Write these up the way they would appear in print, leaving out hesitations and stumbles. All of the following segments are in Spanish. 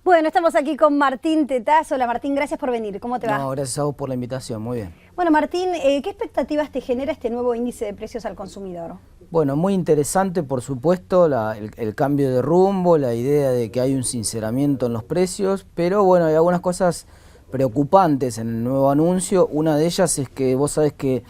Bueno, estamos aquí con Martín Tetaz. Hola Martín, gracias por venir. ¿Cómo te va? No, gracias a vos por la invitación, muy bien. Bueno Martín, ¿qué expectativas te genera este nuevo índice de precios al consumidor? Bueno, muy interesante por supuesto el cambio de rumbo, la idea de que hay un sinceramiento en los precios, pero bueno, hay algunas cosas preocupantes en el nuevo anuncio. Una de ellas es que vos sabés que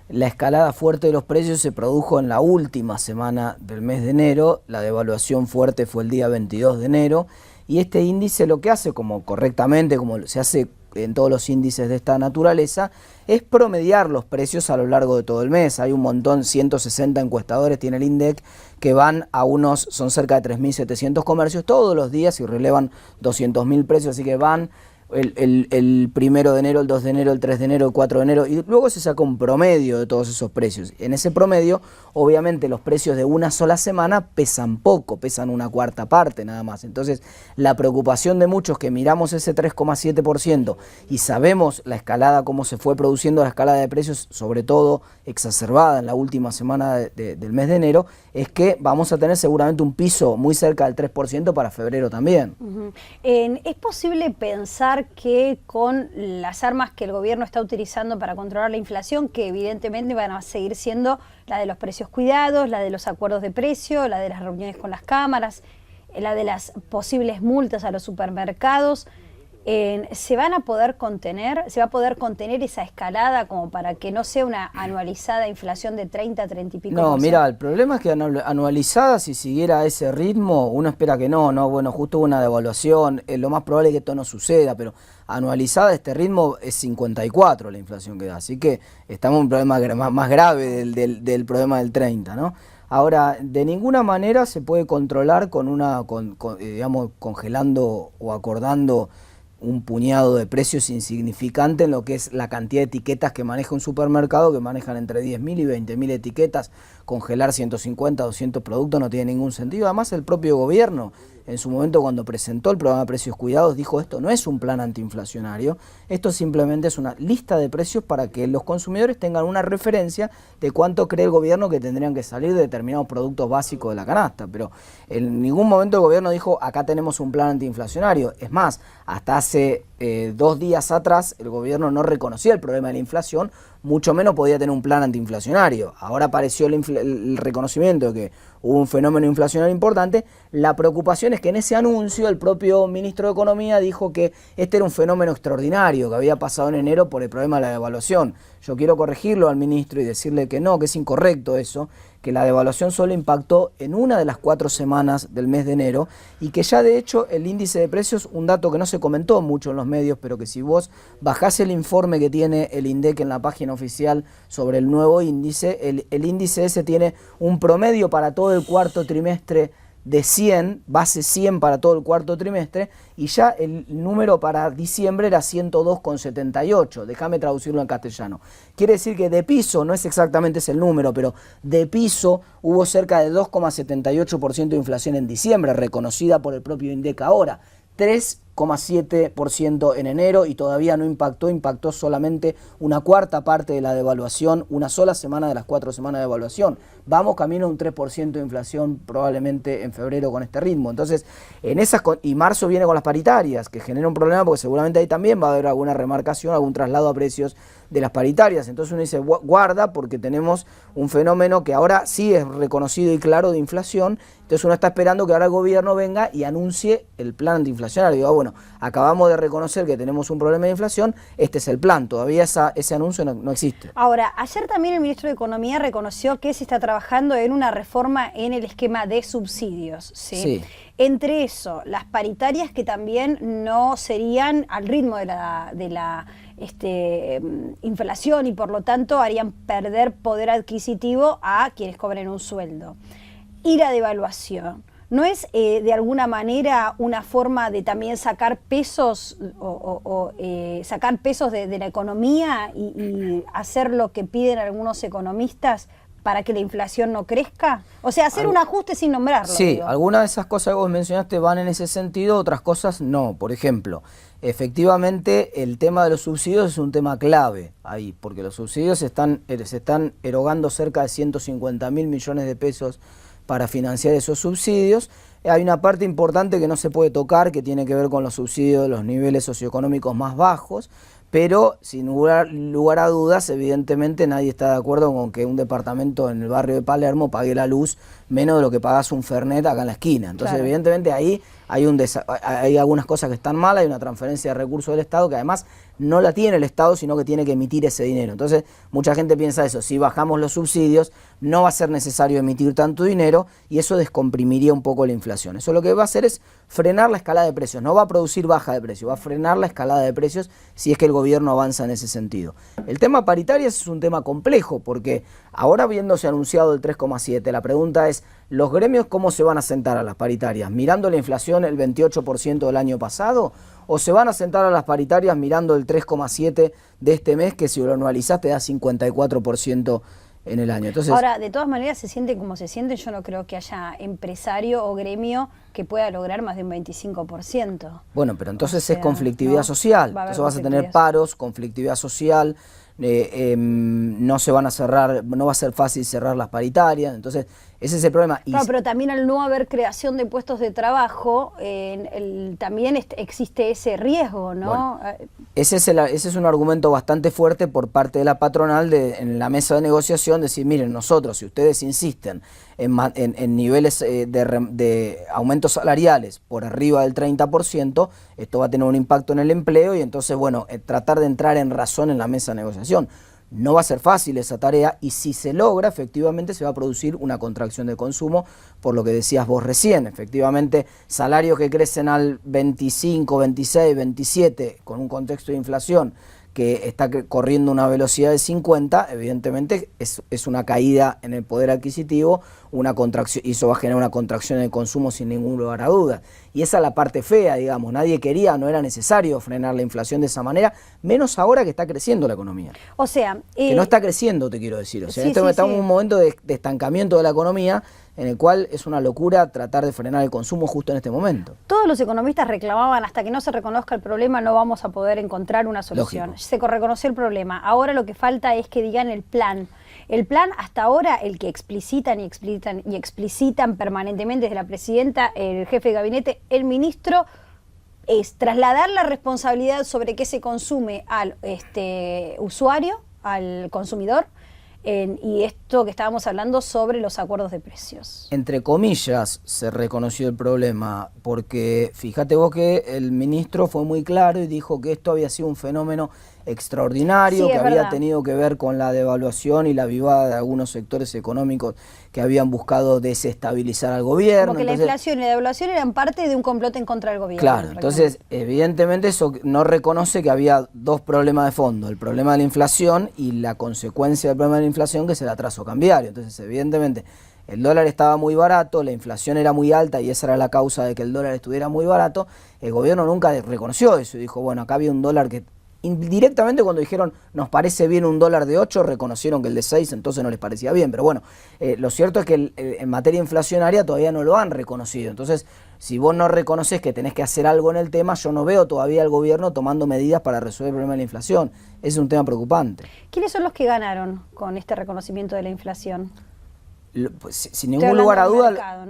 la escalada fuerte de los precios se produjo en la última semana del mes de enero, la devaluación fuerte fue el día 22 de enero, y este índice lo que hace, como correctamente, como se hace en todos los índices de esta naturaleza, es promediar los precios a lo largo de todo el mes. Hay un montón, 160 encuestadores tiene el INDEC, que van a son cerca de 3.700 comercios todos los días y relevan 200.000 precios, así que van el 1 de enero, el 2 de enero, el 3 de enero, el 4 de enero, y luego se saca un promedio de todos esos precios. En ese promedio, obviamente, los precios de una sola semana pesan poco, pesan una cuarta parte nada más. Entonces, la preocupación de muchos que miramos ese 3,7% y sabemos la escalada, cómo se fue produciendo la escalada de precios, sobre todo exacerbada en la última semana del mes de enero, es que vamos a tener seguramente un piso muy cerca del 3% para febrero también. ¿Es posible pensar que con las armas que el gobierno está utilizando para controlar la inflación, que evidentemente van a seguir siendo la de los precios cuidados, la de los acuerdos de precio, la de las reuniones con las cámaras, la de las posibles multas a los supermercados, se van a poder contener, se va a poder contener esa escalada como para que no sea una anualizada inflación de 30, 30 y pico? No, mira, el problema es que anualizada, si siguiera ese ritmo, uno espera que no, bueno, justo hubo una devaluación, lo más probable es que esto no suceda, pero anualizada este ritmo es 54 la inflación que da, así que estamos en un problema más grave del problema del 30, ¿no? Ahora, de ninguna manera se puede controlar digamos, congelando o acordando un puñado de precios insignificante en lo que es la cantidad de etiquetas que maneja un supermercado, que manejan entre 10.000 y 20.000 etiquetas. Congelar 150, 200 productos no tiene ningún sentido. Además, el propio gobierno, en su momento cuando presentó el programa de precios cuidados, dijo: esto no es un plan antiinflacionario, esto simplemente es una lista de precios para que los consumidores tengan una referencia de cuánto cree el gobierno que tendrían que salir de determinados productos básicos de la canasta. Pero en ningún momento el gobierno dijo: acá tenemos un plan antiinflacionario. Es más, hasta hace 2 días atrás el gobierno no reconocía el problema de la inflación, mucho menos podía tener un plan antiinflacionario. Ahora apareció el reconocimiento de que hubo un fenómeno inflacionario importante. La preocupación es que en ese anuncio el propio ministro de Economía dijo que este era un fenómeno extraordinario que había pasado en enero por el problema de la devaluación. Yo quiero corregirlo al ministro y decirle que no, que es incorrecto eso, que la devaluación solo impactó en una de las 4 semanas del mes de enero y que ya de hecho el índice de precios, un dato que no se comentó mucho en los medios, pero que si vos bajás el informe que tiene el INDEC en la página oficial sobre el nuevo índice, el índice ese tiene un promedio para todo el cuarto trimestre de 100, base 100 para todo el cuarto trimestre, y ya el número para diciembre era 102,78, déjame traducirlo en castellano. Quiere decir que de piso, no es exactamente ese el número, pero de piso hubo cerca de 2,78% de inflación en diciembre, reconocida por el propio INDEC ahora. 3,7% en enero y todavía no impactó solamente una cuarta parte de la devaluación, una sola semana de las 4 semanas de devaluación. Vamos camino a un 3% de inflación probablemente en febrero con este ritmo. Entonces, y marzo viene con las paritarias, que genera un problema porque seguramente ahí también va a haber alguna remarcación, algún traslado a precios de las paritarias. Entonces uno dice: guarda, porque tenemos un fenómeno que ahora sí es reconocido y claro de inflación. Entonces uno está esperando que ahora el gobierno venga y anuncie el plan antiinflacionario. Digo, bueno, acabamos de reconocer que tenemos un problema de inflación, este es el plan. Todavía ese anuncio no existe. Ahora, ayer también el ministro de Economía reconoció que se está trabajando en una reforma en el esquema de subsidios, ¿sí? Sí. Entre eso, las paritarias que también no serían al ritmo de la inflación y por lo tanto harían perder poder adquisitivo a quienes cobren un sueldo. Y la devaluación, ¿no es de alguna manera una forma de también sacar pesos sacar pesos de la economía y hacer lo que piden algunos economistas para que la inflación no crezca? O sea, hacer un ajuste sin nombrarlo. Sí, digo. algunas de esas cosas que vos mencionaste van en ese sentido, otras cosas no. Por ejemplo, efectivamente el tema de los subsidios es un tema clave ahí, porque los subsidios se están erogando cerca de 150.000 millones de pesos para financiar esos subsidios. Hay una parte importante que no se puede tocar, que tiene que ver con los subsidios de los niveles socioeconómicos más bajos, pero sin lugar a dudas, evidentemente nadie está de acuerdo con que un departamento en el barrio de Palermo pague la luz menos de lo que pagas un Fernet acá en la esquina. Entonces, claro, evidentemente ahí hay algunas cosas que están mal, hay una transferencia de recursos del Estado que además no la tiene el Estado, sino que tiene que emitir ese dinero. Entonces, mucha gente piensa eso, si bajamos los subsidios, no va a ser necesario emitir tanto dinero y eso descomprimiría un poco la inflación. Eso lo que va a hacer es frenar la escalada de precios, no va a producir baja de precios, va a frenar la escalada de precios si es que el gobierno avanza en ese sentido. El tema paritarias es un tema complejo porque ahora habiéndose anunciado el 3,7, la pregunta es, ¿los gremios cómo se van a sentar a las paritarias? ¿Mirando la inflación el 28% del año pasado? ¿O se van a sentar a las paritarias mirando el 3,7 de este mes que si lo anualizás te da 54% en el año? Entonces, ahora, de todas maneras, se siente como se siente, yo no creo que haya empresario o gremio que pueda lograr más de un 25%. bueno, pero entonces O sea, es conflictividad no, social, va a haber entonces vas a tener conflictividad. paros, conflictividad social, no se van a cerrar, no va a ser fácil cerrar las paritarias, entonces ese es el problema. Claro, pero también al no haber creación de puestos de trabajo, también existe ese riesgo, ¿no? Bueno, ese es un argumento bastante fuerte por parte de la patronal en la mesa de negociación, decir, miren, nosotros, si ustedes insisten en niveles de aumentos salariales por arriba del 30%, esto va a tener un impacto en el empleo y entonces, bueno, tratar de entrar en razón en la mesa de negociación. No va a ser fácil esa tarea y si se logra, efectivamente se va a producir una contracción de consumo, por lo que decías vos recién. Efectivamente, salarios que crecen al 25, 26, 27, con un contexto de inflación que está corriendo una velocidad de 50, evidentemente es una caída en el poder adquisitivo, una contracción, y eso va a generar una contracción en el consumo sin ningún lugar a dudas. Y esa es la parte fea, digamos, nadie quería, no era necesario frenar la inflación de esa manera, menos ahora que está creciendo la economía. O sea, Que no está creciendo, te quiero decir. O sea, sí, estamos sí. en un momento de estancamiento de la economía en el cual es una locura tratar de frenar el consumo justo en este momento. Todos los economistas reclamaban, hasta que no se reconozca el problema no vamos a poder encontrar una solución. Lógico. Se reconoció el problema. Ahora lo que falta es que digan el plan. El plan hasta ahora, el que explicitan permanentemente desde la presidenta, el jefe de gabinete, el ministro, es trasladar la responsabilidad sobre qué se consume al usuario, al consumidor, y esto que estábamos hablando sobre los acuerdos de precios. Entre comillas se reconoció el problema, porque fíjate vos que el ministro fue muy claro y dijo que esto había sido un fenómeno extraordinario, Sí, que es había verdad. tenido que ver con la devaluación y la avivada de algunos sectores económicos que habían buscado desestabilizar al gobierno. Como que la Entonces, inflación y la devaluación eran parte de un complot en contra del gobierno. claro, entonces evidentemente eso no reconoce que había dos problemas de fondo, el problema de la inflación y la consecuencia del problema de la inflación que es el atraso cambiario. Entonces evidentemente el dólar estaba muy barato, la inflación era muy alta y esa era la causa de que el dólar estuviera muy barato. El gobierno nunca reconoció eso y dijo, bueno, acá había un dólar que indirectamente cuando dijeron nos parece bien un dólar de 8, reconocieron que el de 6 entonces no les parecía bien, pero bueno, lo cierto es que en materia inflacionaria todavía no lo han reconocido, entonces si vos no reconoces que tenés que hacer algo en el tema, yo no veo todavía al gobierno tomando medidas para resolver el problema de la inflación, ese es un tema preocupante. ¿Quiénes son los que ganaron con este reconocimiento de la inflación? Pues, sin ningún lugar a hablando duda, del mercado,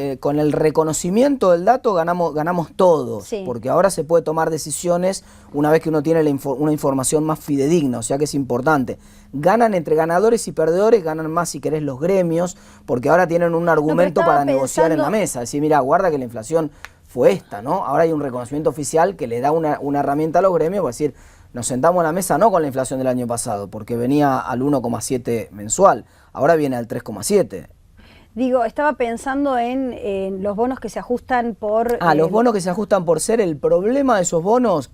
¿no? con el reconocimiento del dato ganamos todos, Sí. porque ahora se puede tomar decisiones una vez que uno tiene una información más fidedigna, o sea que es importante. Ganan entre ganadores y perdedores, ganan más si querés los gremios, porque ahora tienen un argumento estaba para negociar en la pensando- mesa, decir, mira, guarda que la inflación fue esta, ¿no? Ahora hay un reconocimiento oficial que le da una herramienta a los gremios para decir, nos sentamos a la mesa no con la inflación del año pasado, porque venía al 1,7 mensual, ahora viene al 3,7. Digo, estaba pensando en los bonos que se ajustan por... Los bonos que se ajustan por ser, el problema de esos bonos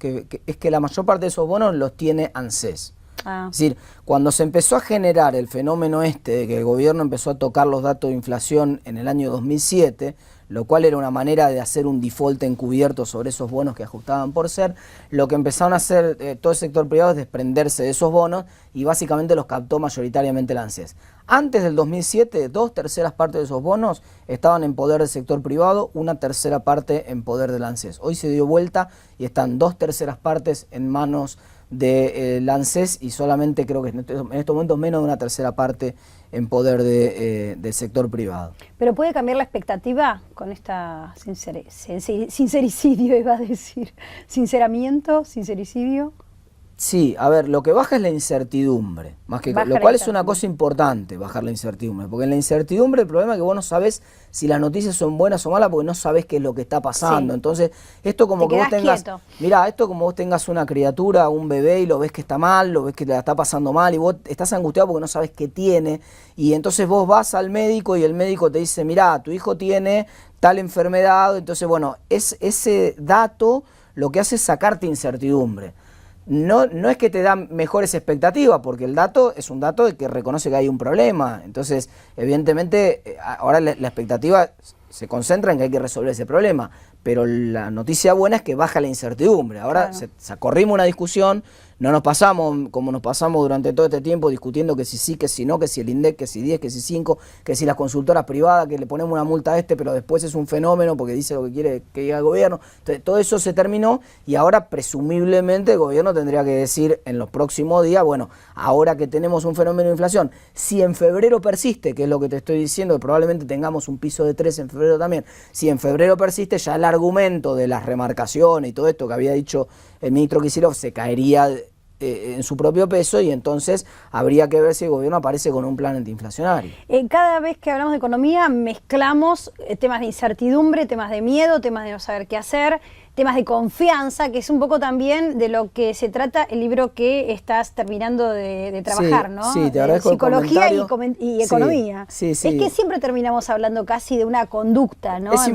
es que la mayor parte de esos bonos los tiene ANSES. Ah. Es decir, cuando se empezó a generar el fenómeno de que el gobierno empezó a tocar los datos de inflación en el año 2007, lo cual era una manera de hacer un default encubierto sobre esos bonos que ajustaban por ser, lo que empezaron a hacer todo el sector privado es desprenderse de esos bonos y básicamente los captó mayoritariamente el ANSES. Antes del 2007, 2/3 partes de esos bonos estaban en poder del sector privado, 1/3 parte en poder del ANSES. Hoy se dio vuelta y están 2/3 partes en manos del ANSES y solamente creo que en estos momentos menos de 1/3 parte en poder del sector privado. ¿Pero puede cambiar la expectativa con esta sincericidio, iba a decir? ¿Sinceramiento? ¿Sincericidio? Sí, a ver, lo que baja es la incertidumbre, más que lo cual es una cosa importante, bajar la incertidumbre, porque en la incertidumbre el problema es que vos no sabés si las noticias son buenas o malas porque no sabés qué es lo que está pasando. Sí. Entonces, esto como que vos tengas, mirá, esto como vos tengas una criatura, un bebé y lo ves que está mal, lo ves que la está pasando mal y vos estás angustiado porque no sabés qué tiene y entonces vos vas al médico y el médico te dice, mirá, tu hijo tiene tal enfermedad, entonces bueno, ese dato lo que hace es sacarte incertidumbre. No es que te da mejores expectativas, porque el dato es un dato de que reconoce que hay un problema. Entonces, evidentemente, ahora la expectativa se concentra en que hay que resolver ese problema. Pero la noticia buena es que baja la incertidumbre. Ahora corrimos una discusión, no nos pasamos como nos pasamos durante todo este tiempo discutiendo que si sí, que si no, que si el INDEC, que si 10, que si 5, que si las consultoras privadas, que le ponemos una multa a pero después es un fenómeno porque dice lo que quiere que diga el gobierno. Entonces, todo eso se terminó y ahora presumiblemente el gobierno tendría que decir en los próximos días, bueno, ahora que tenemos un fenómeno de inflación, si en febrero persiste, que es lo que te estoy diciendo, que probablemente tengamos un piso de 3 en febrero también, si en febrero persiste, ya el argumento de las remarcaciones y todo esto que había dicho el ministro Kicillof se caería en su propio peso y entonces habría que ver si el gobierno aparece con un plan antiinflacionario. Cada vez que hablamos de economía mezclamos temas de incertidumbre, temas de miedo, temas de no saber qué hacer, temas de confianza, que es un poco también de lo que se trata el libro que estás terminando de trabajar, sí, ¿no? Sí, te agradezco Psicología y economía. Sí. Es que siempre terminamos hablando casi de una conducta, ¿no? Es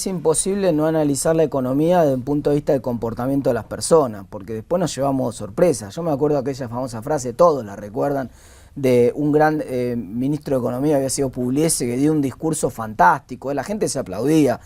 imposible no analizar la economía desde un punto de vista del comportamiento de las personas, porque después nos llevamos sorpresas. Yo me acuerdo de aquella famosa frase, todos la recuerdan, de un gran ministro de Economía, había sido Pugliese, que dio un discurso fantástico, la gente se aplaudía,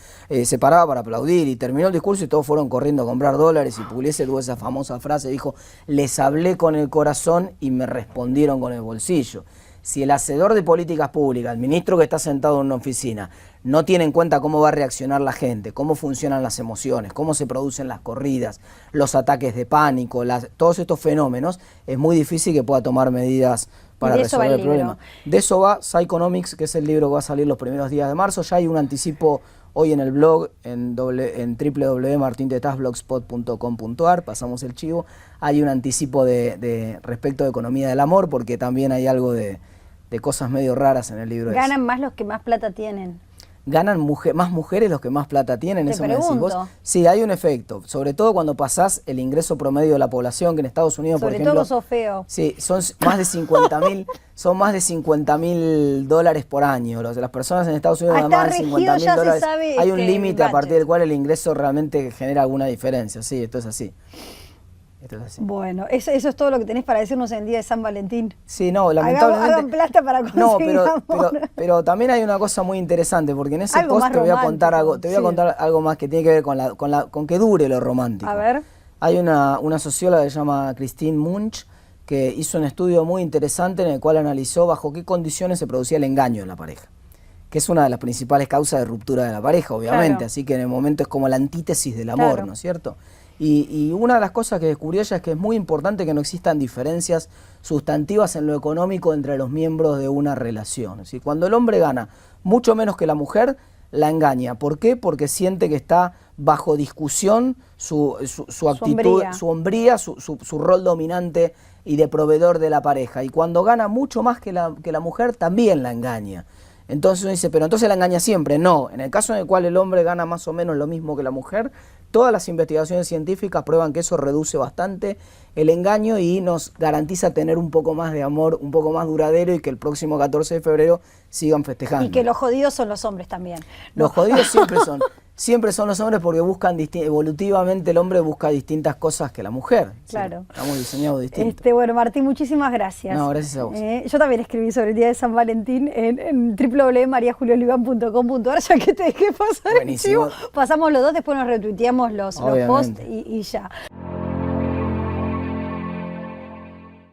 se paraba para aplaudir y terminó el discurso y todos fueron corriendo a comprar dólares y Pugliese tuvo esa famosa frase, dijo, les hablé con el corazón y me respondieron con el bolsillo. Si el hacedor de políticas públicas, el ministro que está sentado en una oficina, no tiene en cuenta cómo va a reaccionar la gente, cómo funcionan las emociones, cómo se producen las corridas, los ataques de pánico, todos estos fenómenos, es muy difícil que pueda tomar medidas para resolver el problema. De eso va Psychonomics, que es el libro que va a salir los primeros días de marzo. Ya hay un anticipo hoy en el blog, en www.martintetasblogspot.com.ar, pasamos el chivo. Hay un anticipo de respecto de economía del amor, porque también hay algo de cosas medio raras en el libro. ¿Ganan más los que más plata tienen? ¿Ganan más mujeres los que más plata tienen? Te ¿Eso pregunto. me decís vos? Sí, hay un efecto, sobre todo cuando pasás el ingreso promedio de la población, que en Estados Unidos, por ejemplo... Sobre todo sos feo. Sí, son más de 50.000 son más de $50.000 por año. Las personas en Estados Unidos ganan más de $50.000. Hay un límite a partir del cual el ingreso realmente genera alguna diferencia. Sí, esto es así. Bueno, eso es todo lo que tenés para decirnos en el día de San Valentín. Sí, no, lamentablemente... Hagan plata para conseguir pero también hay una cosa muy interesante, porque en ese post te voy a contar algo más que tiene que ver con que dure lo romántico. A ver. Hay una socióloga que se llama Christine Munch, que hizo un estudio muy interesante en el cual analizó bajo qué condiciones se producía el engaño en la pareja, que es una de las principales causas de ruptura de la pareja, obviamente, claro. Así que en el momento es como la antítesis del amor, claro. ¿No es cierto? Y una de las cosas que descubrió ella es que es muy importante que no existan diferencias sustantivas en lo económico entre los miembros de una relación. Es decir, cuando el hombre gana mucho menos que la mujer, la engaña. ¿Por qué? Porque siente que está bajo discusión su actitud, su hombría, su rol dominante y de proveedor de la pareja. Y cuando gana mucho más que la mujer, también la engaña. Entonces uno dice, pero entonces la engaña siempre. No, en el caso en el cual el hombre gana más o menos lo mismo que la mujer, todas las investigaciones científicas prueban que eso reduce bastante el engaño y nos garantiza tener un poco más de amor, un poco más duradero y que el próximo 14 de febrero sigan festejando. Y que los jodidos son los hombres también. Los jodidos siempre son los hombres porque buscan evolutivamente el hombre busca distintas cosas que la mujer. Claro. Sí, estamos diseñados distintos. Bueno, Martín, muchísimas gracias. No, gracias a vos. Yo también escribí sobre el día de San Valentín en www.mariajuliolivan.com.ar, ya que te dejé pasar. Buenísimo. El chivo. Pasamos los dos, después nos retuiteamos los posts y ya.